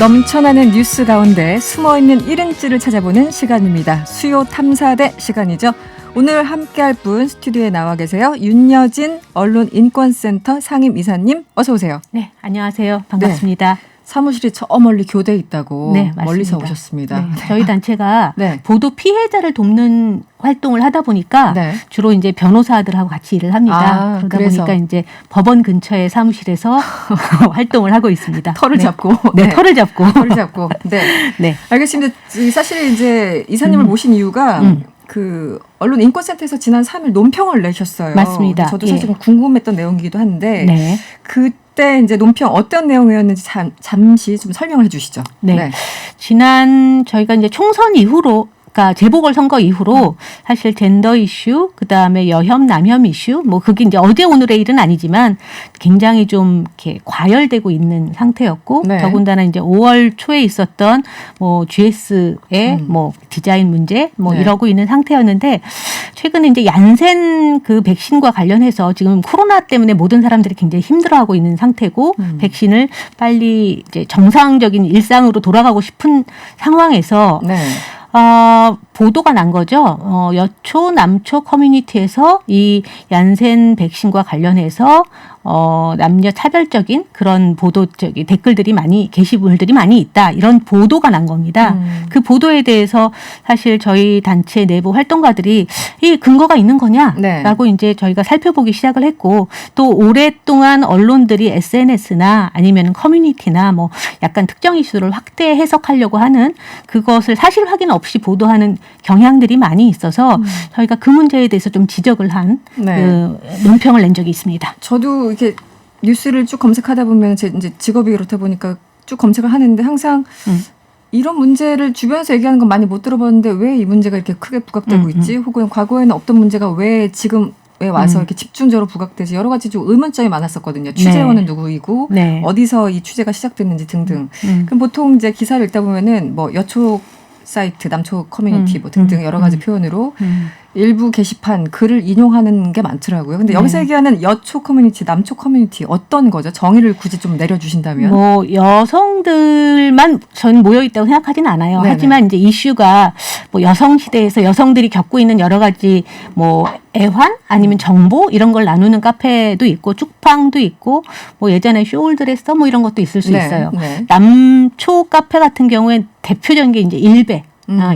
넘쳐나는 뉴스 가운데 숨어있는 1인치를 찾아보는 시간입니다. 수요 탐사대 시간이죠. 오늘 함께할 분 스튜디오에 나와 계세요. 윤여진 언론인권센터 상임이사님 어서 오세요. 네, 안녕하세요. 반갑습니다. 네, 사무실이 저 멀리 교대에 있다고 네, 맞습니다. 멀리서 오셨습니다. 네, 저희 단체가 네. 보도 피해자를 돕는 활동을 하다 보니까 네. 주로 이제 변호사들하고 같이 일을 합니다. 그러다 그래서. 보니까 이제 법원 근처의 사무실에서 활동을 하고 있습니다. 털을 네. 잡고. 네, 털을 잡고. 털을 잡고. 네. 네. 알겠습니다. 사실 이제 이사님을 모신 이유가 그 언론인권센터에서 지난 3일 논평을 내셨어요. 맞습니다. 저도 사실 좀 궁금했던 내용이기도 한데 네. 그때 이제 논평 어떤 내용이었는지 잠시 좀 설명을 해주시죠. 네. 지난 저희가 이제 총선 이후로 그러니까 재보궐선거 이후로 사실 젠더 이슈, 그다음에 여혐, 남혐 이슈, 뭐 그게 이제 어제 오늘의 일은 아니지만 굉장히 좀 이렇게 과열되고 있는 상태였고 네. 더군다나 이제 5월 초에 있었던 뭐 GS의 뭐 디자인 문제 뭐 네. 이러고 있는 상태였는데 최근에 이제 얀센 그 백신과 관련해서 지금 코로나 때문에 모든 사람들이 굉장히 힘들어하고 있는 상태고 백신을 빨리 이제 정상적인 일상으로 돌아가고 싶은 상황에서 네. 보도가 난 거죠. 여초, 남초 커뮤니티에서 이 얀센 백신과 관련해서 남녀 차별적인 그런 보도적인 댓글들이 많이 게시물들이 많이 있다. 이런 보도가 난 겁니다. 그 보도에 대해서 사실 저희 단체 내부 활동가들이 이 근거가 있는 거냐라고 이제 저희가 살펴보기 시작을 했고 또 오랫동안 언론들이 SNS나 아니면 커뮤니티나 뭐 약간 특정 이슈를 확대 해석하려고 하는 그것을 사실 확인 없이 보도하는 경향들이 많이 있어서 저희가 그 문제에 대해서 좀 지적을 한 그 논평을 낸 적이 있습니다. 저도 이렇게 뉴스를 쭉 검색하다 보면 제 이제 직업이 그렇다 보니까 쭉 검색을 하는데 항상 이런 문제를 주변에서 얘기하는 건 많이 못 들어봤는데 왜 이 문제가 이렇게 크게 부각되고 있지? 혹은 과거에는 없던 문제가 왜 지금 왜 와서 이렇게 집중적으로 부각되지? 여러 가지 좀 의문점이 많았었거든요. 취재원은 누구이고 어디서 이 취재가 시작됐는지 등등. 그럼 보통 이제 기사를 읽다 보면은 뭐 여초 사이트, 남초 커뮤니티 뭐 등등 여러 가지 표현으로 일부 게시판 글을 인용하는 게 많더라고요. 근데 여기서 얘기하는 여초 커뮤니티, 남초 커뮤니티 어떤 거죠? 정의를 굳이 좀 내려주신다면? 뭐 여성들만 전 모여 있다고 생각하진 않아요. 네네. 하지만 이제 이슈가 뭐 여성 시대에서 여성들이 겪고 있는 여러 가지 뭐 애환 아니면 정보 이런 걸 나누는 카페도 있고 쭉팡도 있고 뭐 예전에 쇼울드레서 뭐 이런 것도 있을 수 있어요. 남초 카페 같은 경우에 대표적인 게 이제 일베.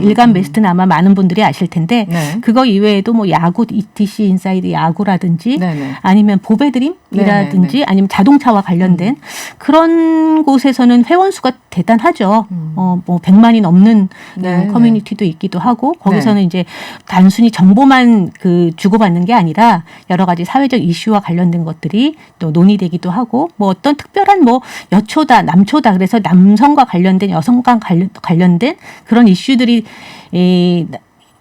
일간 베스트는 아마 많은 분들이 아실 텐데 그거 이외에도 뭐 야구 ETC 인사이드 야구라든지 아니면 보배드림이라든지 아니면 자동차와 관련된 그런 곳에서는 회원 수가 대단하죠. 뭐 100만이 넘는 커뮤니티도 있기도 하고 거기서는 이제 단순히 정보만 그 주고받는 게 아니라 여러 가지 사회적 이슈와 관련된 것들이 또 논의되기도 하고 뭐 어떤 특별한 뭐 여초다 남초다 그래서 남성과 관련된 여성과 관련된 그런 이슈 들이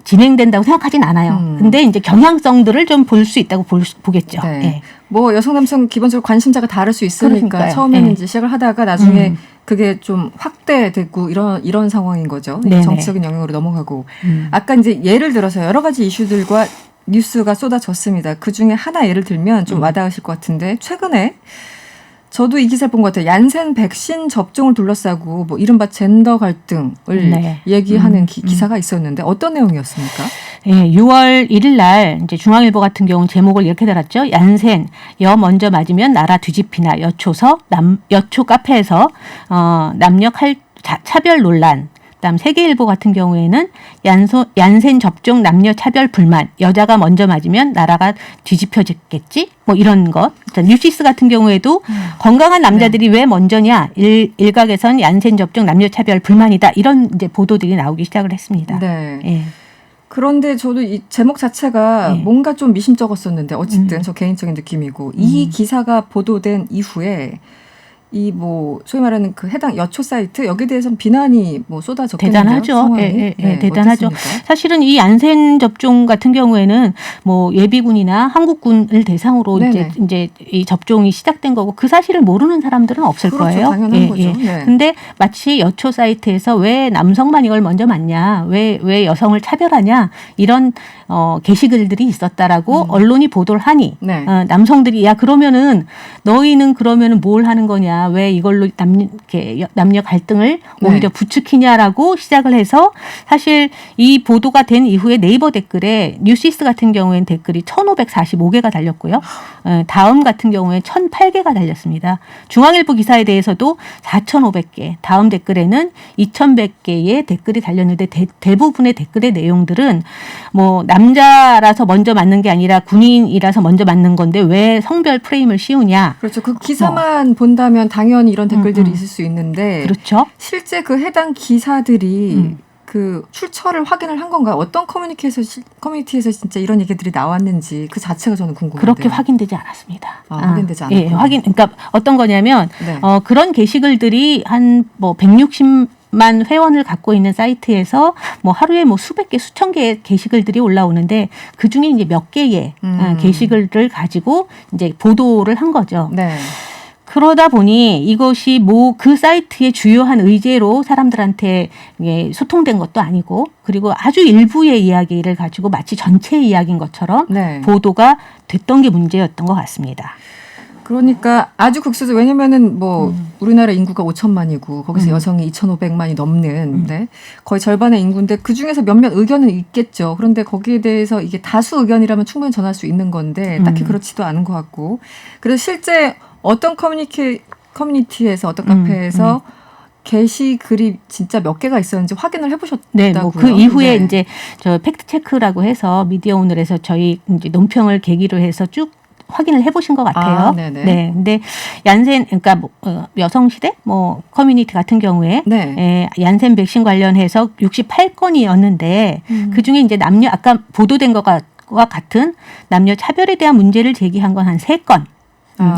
진행된다고 생각하진 않아요. 근데 이제 경향성들을 좀 볼 수 있다고 보겠죠. 네. 네. 뭐 여성 남성 기본적으로 관심사가 다를 수 있으니까 그러니까요. 처음에는 이제 시작을 하다가 나중에 그게 좀 확대되고 이런 상황인 거죠. 정치적인 영역으로 넘어가고 아까 이제 예를 들어서 여러 가지 이슈들과 뉴스가 쏟아졌습니다. 그 중에 하나 예를 들면 좀 와닿으실 것 같은데 최근에 저도 이 기사를 본 것 같아요. 얀센 백신 접종을 둘러싸고 뭐 이른바 젠더 갈등을 얘기하는 기사가 있었는데 어떤 내용이었습니까? 네, 6월 1일 날 이제 중앙일보 같은 경우는 제목을 이렇게 달았죠. 얀센 여 먼저 맞으면 나라 뒤집히나 여초 카페에서 남녀 차별 논란. 그다음 세계일보 같은 경우에는 얀센 접종 남녀 차별 불만 여자가 먼저 맞으면 나라가 뒤집혀졌겠지 뭐 이런 것. 뉴시스 같은 경우에도 건강한 남자들이 왜 먼저냐 일각에선 얀센 접종 남녀 차별 불만이다 이런 이제 보도들이 나오기 시작을 했습니다. 네. 예. 그런데 저도 이 제목 자체가 뭔가 좀 미심쩍었었는데 어쨌든 저 개인적인 느낌이고 이 기사가 보도된 이후에 이 뭐 소위 말하는 그 해당 여초 사이트 여기에 대해서는 비난이 뭐 쏟아졌겠는데요. 대단하죠. 네, 대단하죠. 어떻습니까? 사실은 이 얀센 접종 같은 경우에는 뭐 예비군이나 한국군을 대상으로 이제 이 접종이 시작된 거고 그 사실을 모르는 사람들은 없을 거예요. 당연한 거죠. 근데 마치 여초 사이트에서 왜 남성만 이걸 먼저 맞냐, 왜 여성을 차별하냐 이런 게시글들이 있었다라고 언론이 보도를 하니 네. 남성들이 야 그러면은 너희는 그러면은 뭘 하는 거냐 왜 이걸로 남녀 갈등을 오히려 부추기냐라고 시작을 해서 사실 이 보도가 된 이후에 네이버 댓글에 뉴시스 같은 경우에는 댓글이 1,545개가 달렸고요. 다음 같은 경우에 1,008개가 달렸습니다. 중앙일보 기사에 대해서도 4,500개, 다음 댓글에는 2,100개의 댓글이 달렸는데 대부분의 댓글의 내용들은 뭐 남자라서 먼저 맞는 게 아니라 군인이라서 먼저 맞는 건데 왜 성별 프레임을 씌우냐. 그렇죠. 그 기사만 본다면 당연히 이런 댓글들이 있을 수 있는데 그렇죠. 실제 그 해당 기사들이 그 출처를 확인을 한 건가요? 어떤 커뮤니티에서 진짜 이런 얘기들이 나왔는지 그 자체가 저는 궁금해요. 그렇게 확인되지 않았습니다. 확인되지 않았군요. 예, 그러니까 어떤 거냐면 네. 그런 게시글들이 한 뭐 160만 회원을 갖고 있는 사이트에서 뭐 하루에 뭐 수백 개, 수천 개의 게시글들이 올라오는데 그 중에 이제 몇 개의 게시글을 가지고 이제 보도를 한 거죠. 네. 그러다 보니 이것이 뭐 그 사이트의 주요한 의제로 사람들한테 소통된 것도 아니고 그리고 아주 일부의 이야기를 가지고 마치 전체 이야기인 것처럼 네. 보도가 됐던 게 문제였던 것 같습니다. 그러니까 아주 극소수 왜냐면은 뭐 우리나라 인구가 5천만이고 거기서 여성이 2,500만이 넘는 네? 거의 절반의 인구인데 그 중에서 몇몇 의견은 있겠죠. 그런데 거기에 대해서 이게 다수 의견이라면 충분히 전할 수 있는 건데 딱히 그렇지도 않은 것 같고 그래서 실제 어떤 커뮤니티에서 어떤 카페에서 게시글이 진짜 몇 개가 있었는지 확인을 해보셨다고요? 네, 뭐 그 이후에 네. 이제 저 팩트 체크라고 해서 미디어 오늘에서 저희 이제 논평을 계기로 해서 쭉 확인을 해보신 것 같아요. 네네. 네, 근데 얀센 그러니까 뭐, 여성시대 뭐 커뮤니티 같은 경우에 네. 얀센 백신 관련해서 68건이었는데 그 중에 이제 남녀 아까 보도된 것과 같은 남녀 차별에 대한 문제를 제기한 건 한 3건.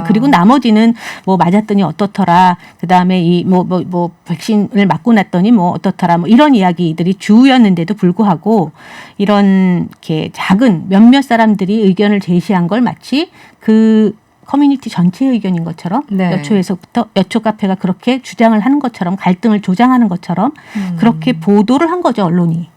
그리고 나머지는 뭐 맞았더니 어떻더라. 그다음에 이 뭐 백신을 맞고 났더니 뭐 어떻더라. 뭐 이런 이야기들이 주였는데도 불구하고 이런 이렇게 작은 몇몇 사람들이 의견을 제시한 걸 마치 그 커뮤니티 전체의 의견인 것처럼 네. 여초 카페가 그렇게 주장을 하는 것처럼 갈등을 조장하는 것처럼 그렇게 보도를 한 거죠, 언론이.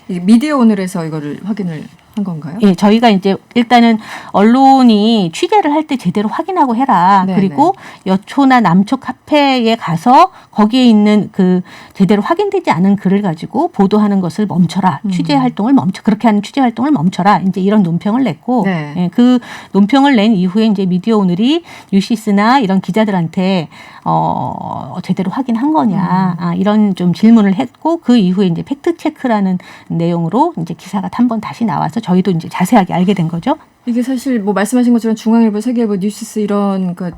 미디어 오늘에서 이거를 확인을 한 건가요? 예, 저희가 이제 일단은 언론이 취재를 할 때 제대로 확인하고 해라. 네네. 그리고 여초나 남초 카페에 가서 거기에 있는 그 제대로 확인되지 않은 글을 가지고 보도하는 것을 멈춰라. 취재 활동을 그렇게 하는 취재 활동을 멈춰라. 이제 이런 논평을 냈고, 네. 예, 그 논평을 낸 이후에 이제 미디어 오늘이 뉴시스나 이런 기자들한테 제대로 확인한 거냐. 이런 좀 질문을 했고, 그 이후에 이제 팩트 체크라는 내용으로 이제 기사가 한 번 다시 나와서 저희도 이제 자세하게 알게 된 거죠. 이게 사실 뭐 말씀하신 것처럼 중앙일보, 세계일보, 뉴시스 이런 그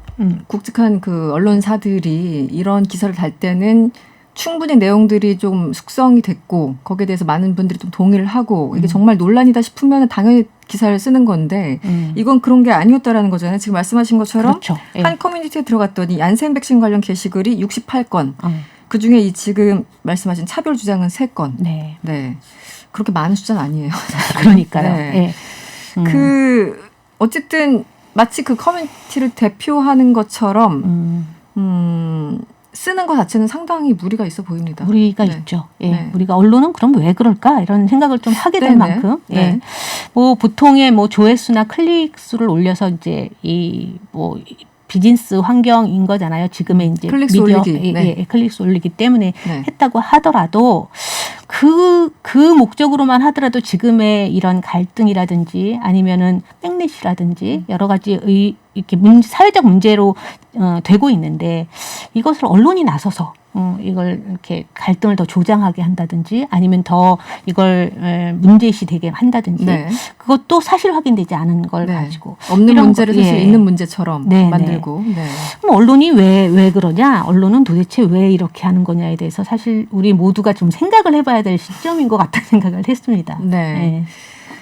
굵직한 그 언론사들이 이런 기사를 달 때는 충분히 내용들이 좀 숙성이 됐고 거기에 대해서 많은 분들이 좀 동의를 하고 이게 정말 논란이다 싶으면 당연히 기사를 쓰는 건데 이건 그런 게 아니었다라는 거잖아요. 지금 말씀하신 것처럼 그렇죠. 예. 한 커뮤니티에 들어갔더니 얀센 백신 관련 게시글이 68건. 그중에 이 지금 말씀하신 차별 주장은 3건. 네. 네. 그렇게 많은 숫자는 아니에요. 그러니까요. 네. 예. 그 어쨌든 마치 그 커뮤니티를 대표하는 것처럼 쓰는 것 자체는 상당히 무리가 있어 보입니다. 무리가 네. 있죠. 예. 네. 우리가 언론은 그럼 왜 그럴까 이런 생각을 좀 하게 될 네네. 만큼, 예. 네. 뭐 보통의 뭐 조회수나 클릭 수를 올려서 이제 이 뭐 비즈니스 환경인 거잖아요. 지금의 이제 클릭수 올리기. 네. 예, 클릭수 올리기 때문에 네. 했다고 하더라도 그 목적으로만 하더라도 지금의 이런 갈등이라든지 아니면은 백래시라든지 여러 가지 이렇게 사회적 문제로 되고 있는데 이것을 언론이 나서서 이걸 이렇게 갈등을 더 조장하게 한다든지 아니면 더 이걸 문제시 되게 한다든지 네. 그것도 사실 확인되지 않은 걸 네. 가지고 없는 이런 문제를 사실 예. 있는 문제처럼 네, 만들고. 네. 그럼 언론이 왜 그러냐? 언론은 도대체 왜 이렇게 하는 거냐에 대해서 사실 우리 모두가 좀 생각을 해봐야 될 시점인 것 같다는 생각을 했습니다. 네. 예.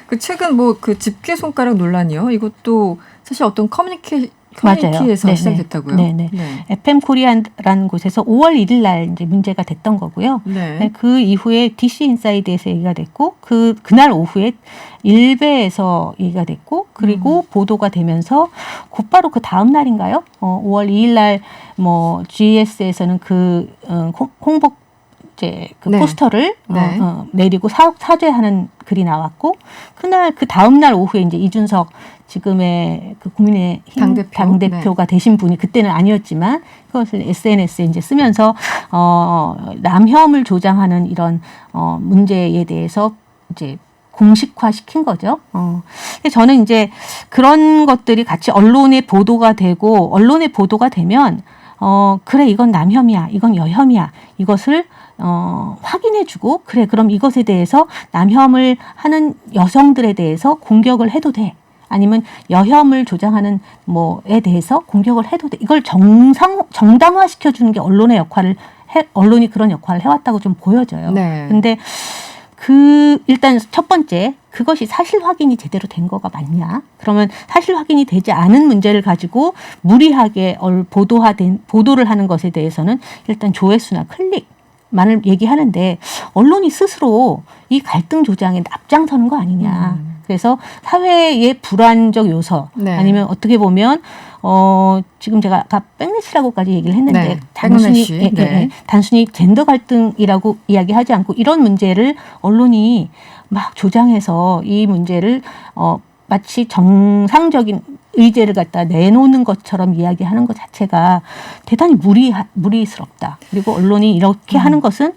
그 최근 뭐 그 집게 손가락 논란이요. 이것도 사실 어떤 커뮤니티에서 맞아요. 시작이 됐다고요. 네네. 네. FM 코리아라는 곳에서 5월 1일 날 이제 문제가 됐던 거고요. 네. 네, 그 이후에 DC 인사이드에서 얘기가 됐고 그날 오후에 일베에서 얘기가 됐고 그리고 보도가 되면서 곧바로 그 다음 날인가요? 5월 2일 날 뭐 GS에서는 그 홍보 이제 그 네. 포스터를 네. 내리고 사죄하는 글이 나왔고 그날 그 다음 날 오후에 이제 이준석 지금의 그 국민의힘 당대표가 되신 분이 그때는 아니었지만 그것을 SNS에 이제 쓰면서 남혐을 조장하는 이런 문제에 대해서 이제 공식화 시킨 거죠. 근데 저는 이제 그런 것들이 같이 언론에 보도가 되고 언론에 보도가 되면 그래 이건 남혐이야, 이건 여혐이야 이것을 확인해주고 그래 그럼 이것에 대해서 남혐을 하는 여성들에 대해서 공격을 해도 돼. 아니면 여혐을 조장하는 뭐에 대해서 공격을 해도 돼. 이걸 정당화 시켜주는 게 언론의 역할을 언론이 그런 역할을 해왔다고 좀 보여져요. 네. 근데 일단 첫 번째, 그것이 사실 확인이 제대로 된 거가 맞냐? 그러면 사실 확인이 되지 않은 문제를 가지고 무리하게 보도를 하는 것에 대해서는 일단 조회수나 클릭만을 얘기하는데 언론이 스스로 이 갈등 조장에 앞장서는 거 아니냐. 그래서 사회의 불안적 요소 네. 아니면 어떻게 보면 지금 제가 아까 백래시라고까지 얘기를 했는데 네. 단순히 젠더 갈등이라고 이야기하지 않고 이런 문제를 언론이 막 조장해서 이 문제를 마치 정상적인 의제를 갖다 내놓는 것처럼 이야기하는 것 자체가 대단히 무리스럽다. 그리고 언론이 이렇게 하는 것은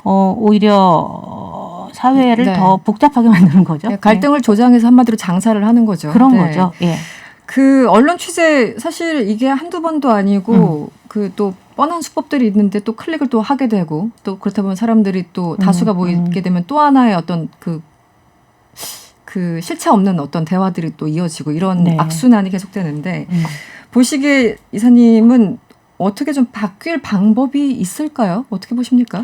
오히려 사회를 네. 더 복잡하게 만드는 거죠. 네, 갈등을 조장해서 한마디로 장사를 하는 거죠. 그런 네. 거죠. 예. 그 언론 취재 사실 이게 한두 번도 아니고 그 또 뻔한 수법들이 있는데 또 클릭을 또 하게 되고 또 그렇다 보면 사람들이 또 다수가 모이게 되면 또 하나의 어떤 그 실체 없는 어떤 대화들이 또 이어지고 이런 네. 악순환이 계속되는데 보시기에 이사님은 어떻게 좀 바뀔 방법이 있을까요? 어떻게 보십니까?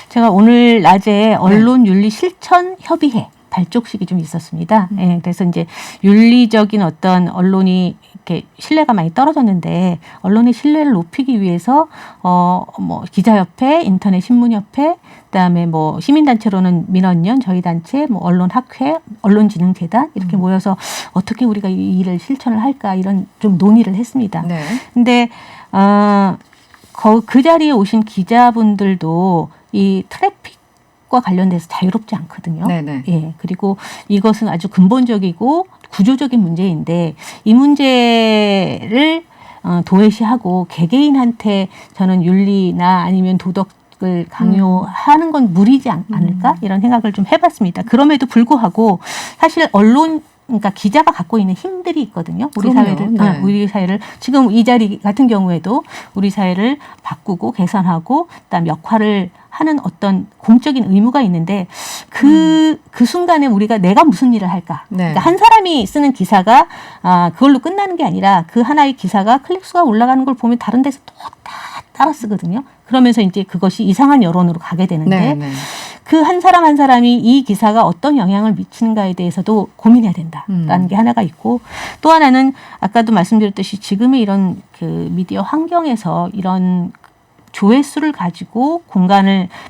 제가 오늘 낮에 언론윤리실천협의회 발족식이 좀 있었습니다. 예, 그래서 이제 윤리적인 어떤 언론이 이렇게 신뢰가 많이 떨어졌는데 언론의 신뢰를 높이기 위해서 뭐 기자협회, 인터넷 신문협회, 그다음에 뭐 시민단체로는 민원연, 저희 단체, 뭐 언론학회, 언론진흥재단 이렇게 모여서 어떻게 우리가 이 일을 실천을 할까 이런 좀 논의를 했습니다. 네. 근데 그 자리에 오신 기자분들도 이 트래픽과 관련돼서 자유롭지 않거든요. 네네. 예, 그리고 이것은 아주 근본적이고 구조적인 문제인데 이 문제를 도외시하고 개개인한테 저는 윤리나 아니면 도덕을 강요하는 건 무리지 않을까 이런 생각을 좀 해봤습니다. 그럼에도 불구하고 사실 그러니까 기자가 갖고 있는 힘들이 있거든요. 우리 그럼요. 사회를, 네. 우리 사회를 지금 이 자리 같은 경우에도 우리 사회를 바꾸고 개선하고 그다음 역할을 하는 어떤 공적인 의무가 있는데 그 순간에 내가 무슨 일을 할까? 네. 그러니까 한 사람이 쓰는 기사가 그걸로 끝나는 게 아니라 그 하나의 기사가 클릭수가 올라가는 걸 보면 다른 데서 또 다 따라 쓰거든요. 그러면서 이제 그것이 이상한 여론으로 가게 되는데 네, 네. 그 한 사람 한 사람이 이 기사가 어떤 영향을 미치는가에 대해서도 고민해야 된다라는 게 하나가 있고 또 하나는 아까도 말씀드렸듯이 지금의 이런 그 미디어 환경에서 이런 조회수를 가지고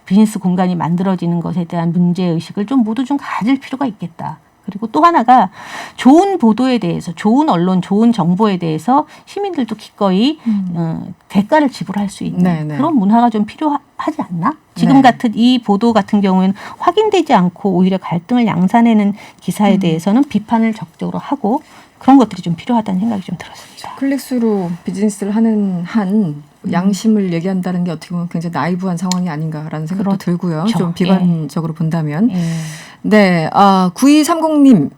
비즈니스 공간이 만들어지는 것에 대한 문제의식을 좀 모두 좀 가질 필요가 있겠다. 그리고 또 하나가 좋은 보도에 대해서 좋은 언론, 좋은 정보에 대해서 시민들도 기꺼이 대가를 지불할 수 있는 네네. 그런 문화가 좀 필요하지 않나? 지금 네. 같은 이 보도 같은 경우에는 확인되지 않고 오히려 갈등을 양산해낸 기사에 대해서는 비판을 적극적으로 하고 그런 것들이 좀 필요하다는 생각이 좀 들었습니다. 클릭수로 비즈니스를 하는 한 양심을 얘기한다는 게 어떻게 보면 굉장히 나이브한 상황이 아닌가라는 생각도 들고요. 그렇죠. 좀 비관적으로 본다면. 예. 네, 9230님.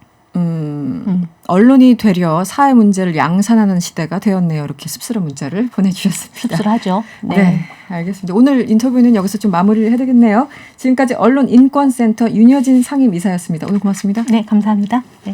언론이 되려 사회 문제를 양산하는 시대가 되었네요. 이렇게 씁쓸한 문자를 보내주셨습니다. 씁쓸하죠. 네, 알겠습니다. 오늘 인터뷰는 여기서 좀 마무리를 해야 되겠네요. 지금까지 언론인권센터 윤여진 상임이사였습니다. 오늘 고맙습니다. 네, 감사합니다. 네.